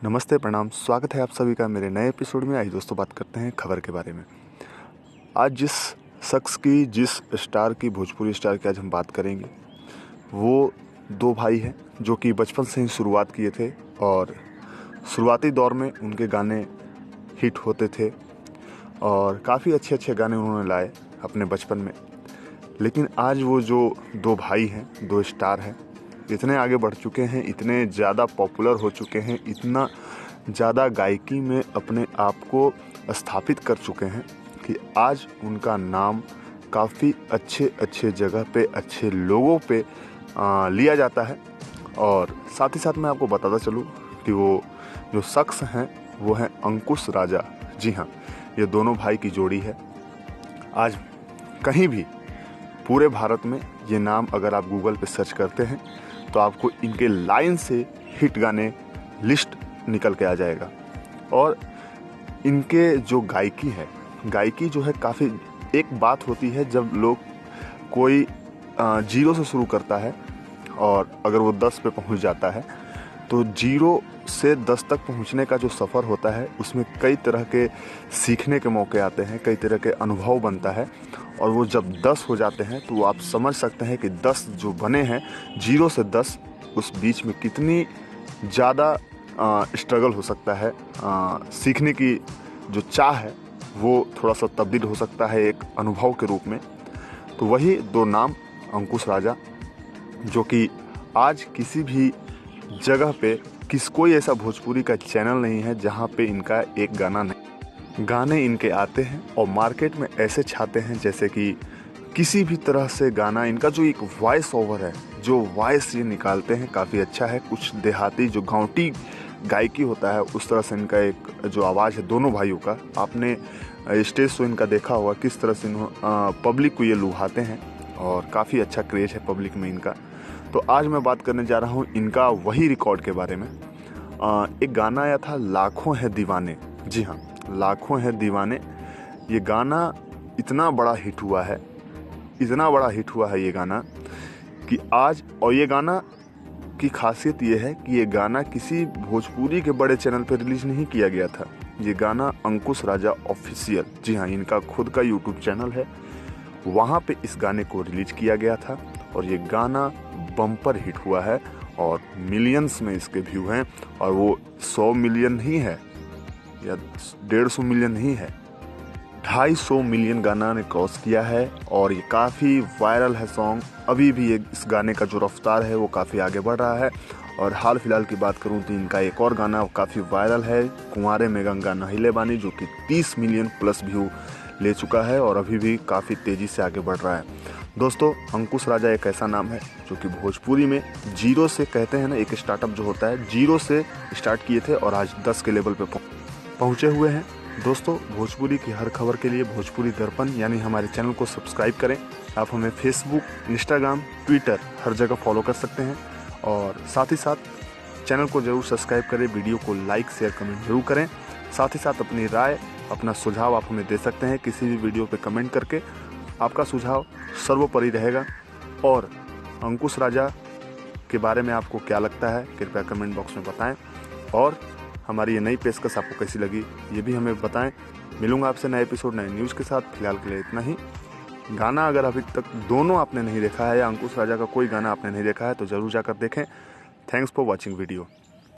नमस्ते, प्रणाम, स्वागत है आप सभी का मेरे नए एपिसोड में। आइए दोस्तों बात करते हैं खबर के बारे में। आज जिस शख्स की, जिस स्टार की, भोजपुरी स्टार की आज हम बात करेंगे, वो दो भाई हैं जो कि बचपन से ही शुरुआत किए थे और शुरुआती दौर में उनके गाने हिट होते थे और काफ़ी अच्छे अच्छे गाने उन्होंने लाए अपने बचपन में। लेकिन आज वो जो दो भाई हैं, दो स्टार हैं, इतने आगे बढ़ चुके हैं, इतने ज़्यादा पॉपुलर हो चुके हैं, इतना ज़्यादा गायकी में अपने आप को स्थापित कर चुके हैं कि आज उनका नाम काफ़ी अच्छे अच्छे जगह पे, अच्छे लोगों पे लिया जाता है। और साथ ही साथ मैं आपको बताता चलूँ कि वो जो शख्स हैं वो हैं अंकुश राजा। जी हाँ, ये दोनों भाई की जोड़ी है। आज कहीं भी पूरे भारत में ये नाम अगर आप गूगल पे सर्च करते हैं तो आपको इनके लाइन से हिट गाने लिस्ट निकल के आ जाएगा। और इनके जो गायकी जो है, काफ़ी एक बात होती है जब लोग कोई 0 से शुरू करता है और अगर वो 10 पे पहुंच जाता है तो 0 से 10 तक पहुंचने का जो सफ़र होता है उसमें कई तरह के सीखने के मौके आते हैं, कई तरह के अनुभव बनता है। और वो जब 10 हो जाते हैं तो आप समझ सकते हैं कि 10 जो बने हैं, 0 से 10, उस बीच में कितनी ज़्यादा स्ट्रगल हो सकता है। सीखने की जो चाह है वो थोड़ा सा तब्दील हो सकता है एक अनुभव के रूप में। तो वही दो नाम, अंकुश राजा, जो कि आज किसी भी जगह पे कोई ऐसा भोजपुरी का चैनल नहीं है जहाँ पे इनका एक गाना नहीं। गाने इनके आते हैं और मार्केट में ऐसे छाते हैं जैसे कि किसी भी तरह से गाना। इनका जो एक वॉइस ओवर है, जो वॉइस ये निकालते हैं, काफ़ी अच्छा है। कुछ देहाती जो गाँवटी गायकी होता है उस तरह से इनका एक जो आवाज़ है दोनों भाइयों का। आपने स्टेज शो इनका देखा होगा किस तरह से पब्लिक को ये लुभाते हैं और काफ़ी अच्छा क्रेज है पब्लिक में इनका। तो आज मैं बात करने जा रहा हूँ इनका वही रिकॉर्ड के बारे में। एक गाना आया था, लाखों हैं दीवाने। जी हाँ, लाखों हैं दीवाने। ये गाना इतना बड़ा हिट हुआ है, इतना बड़ा हिट हुआ है ये गाना कि आज, और ये गाना की खासियत ये है कि ये गाना किसी भोजपुरी के बड़े चैनल पर रिलीज नहीं किया गया था। ये गाना अंकुश राजा ऑफिशियल, जी हाँ, इनका खुद का यूट्यूब चैनल है, वहाँ पे इस गाने को रिलीज किया गया था और ये गाना बम्पर हिट हुआ है और मिलियंस में इसके व्यू हैं। और वो 100 मिलियन नहीं है या 150 मिलियन नहीं है, 250 मिलियन गाना ने क्रॉस किया है और ये काफ़ी वायरल है सॉन्ग। अभी भी ये इस गाने का जो रफ्तार है वो काफ़ी आगे बढ़ रहा है। और हाल फिलहाल की बात करूँ तो इनका एक और गाना काफ़ी वायरल है, कुंवारे में गंगा नहिले बानी, जो कि 30 मिलियन प्लस व्यू ले चुका है और अभी भी काफ़ी तेज़ी से आगे बढ़ रहा है। दोस्तों, अंकुश राजा एक ऐसा नाम है जो कि भोजपुरी में 0 से, कहते हैं ना, एक स्टार्टअप जो होता है, 0 से स्टार्ट किए थे और आज 10 के लेवल पे पहुँचे हुए हैं। दोस्तों, भोजपुरी की हर खबर के लिए भोजपुरी दर्पण यानी हमारे चैनल को सब्सक्राइब करें। आप हमें फेसबुक, इंस्टाग्राम, ट्विटर हर जगह फॉलो कर सकते हैं और साथ ही साथ चैनल को जरूर सब्सक्राइब करें, वीडियो को लाइक, शेयर, कमेंट जरूर करें। साथ ही साथ अपनी राय, अपना सुझाव आप हमें दे सकते हैं किसी भी वीडियो पे कमेंट करके। आपका सुझाव सर्वोपरि रहेगा। और अंकुश राजा के बारे में आपको क्या लगता है, कृपया कमेंट बॉक्स में बताएं। और हमारी ये नई पेशकश आपको कैसी लगी ये भी हमें बताएं। मिलूंगा आपसे नए एपिसोड, नए न्यूज़ के साथ। फिलहाल के लिए इतना ही। गाना अगर अभी तक दोनों आपने नहीं देखा है या अंकुश राजा का कोई गाना आपने नहीं देखा है तो ज़रूर जाकर देखें। Thanks for watching video.